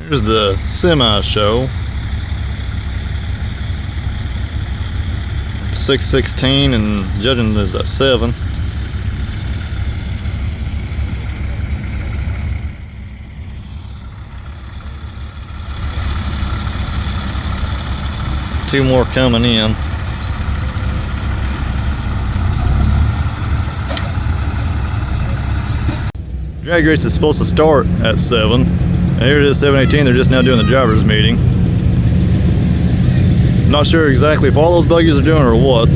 Here's the semi show. 616 and judging is at 7. Two more coming in. Drag race is supposed to start at 7. And here it is, 7:18. They're just now doing the drivers' meeting. Not sure exactly if all those buggies are doing or what.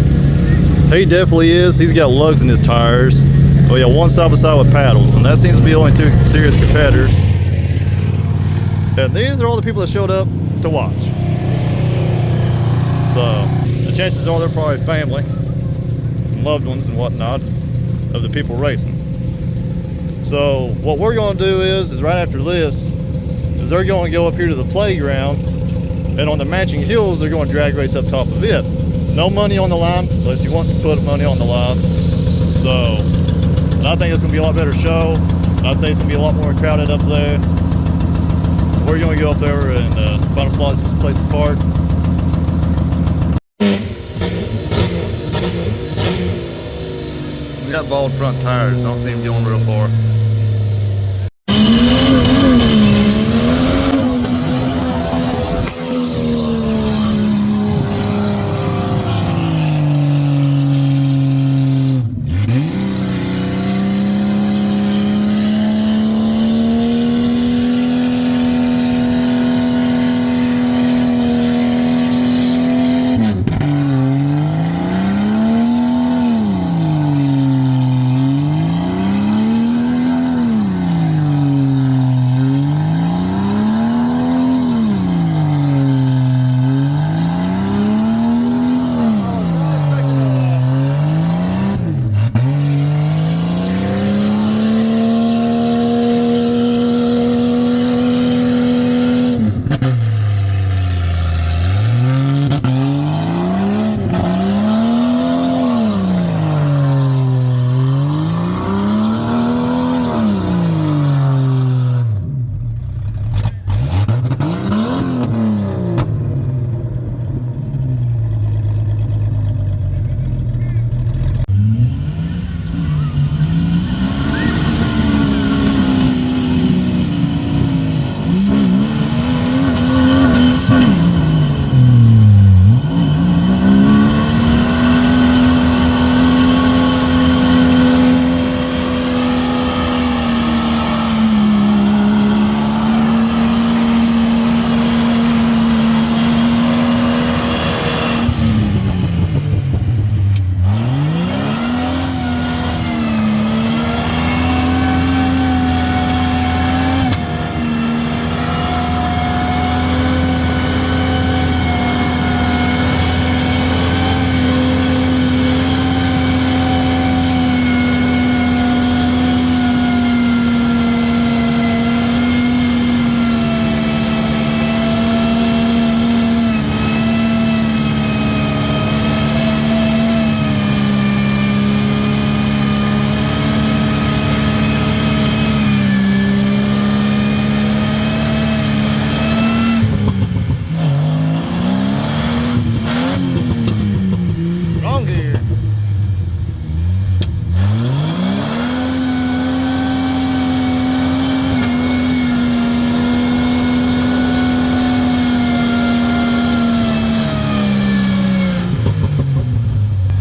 He definitely is. He's got lugs in his tires. Oh yeah, one side by side with paddles, and that seems to be the only two serious competitors. And these are all the people that showed up to watch. So the chances are they're probably family, and loved ones, and whatnot of the people racing. So what we're going to do is right after this, is they're going to go up here to the playground, and on the matching hills, they're going to drag race up top of it. No money on the line, unless you want to put money on the line. So, and I think it's going to be a lot better show. I'd say it's going to be a lot more crowded up there. So we're going to go up there and find a place to park. We got bald front tires. I don't see them going real far.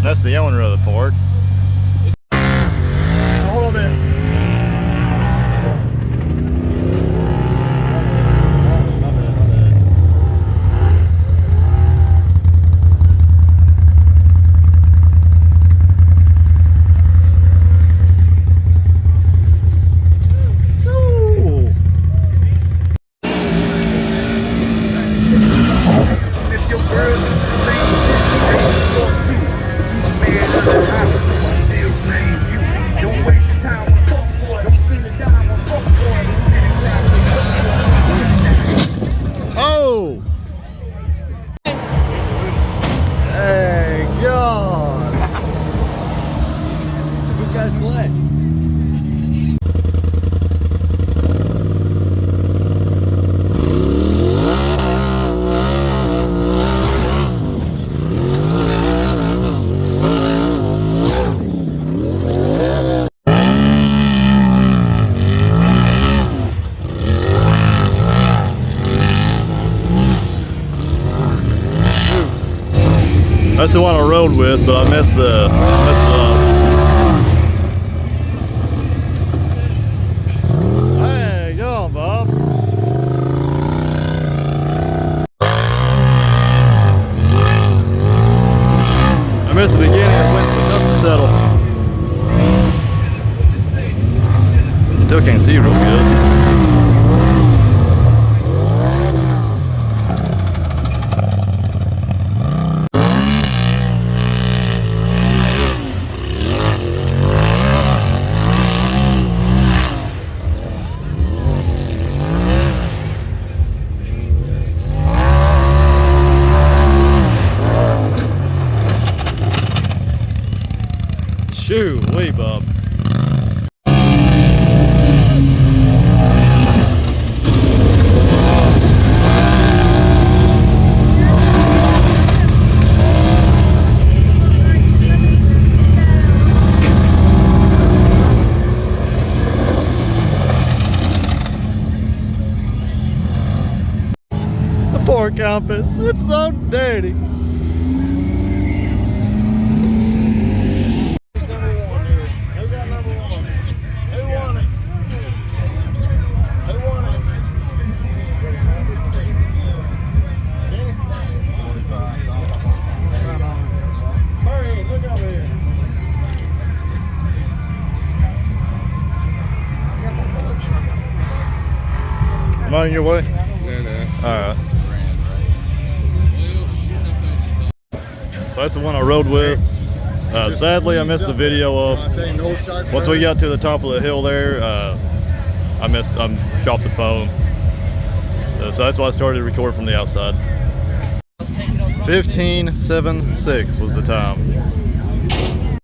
That's the owner of the port. Hold on a minute. If your girl is the same shit she raised for too, but you the man of the house. That's the one I rode with, but I messed it up. Hey, go on, Bob. I missed the beginning. I was waiting for the dust to settle. Still can't see real good. Shoo-wee, Bob. The poor compass, it's so dirty. Am I on your way? No. Alright. So that's the one I rode with. Sadly, I missed the video of. Once we got to the top of the hill there, I dropped the phone. So that's why I started to record from the outside. 15:07.6 was the time.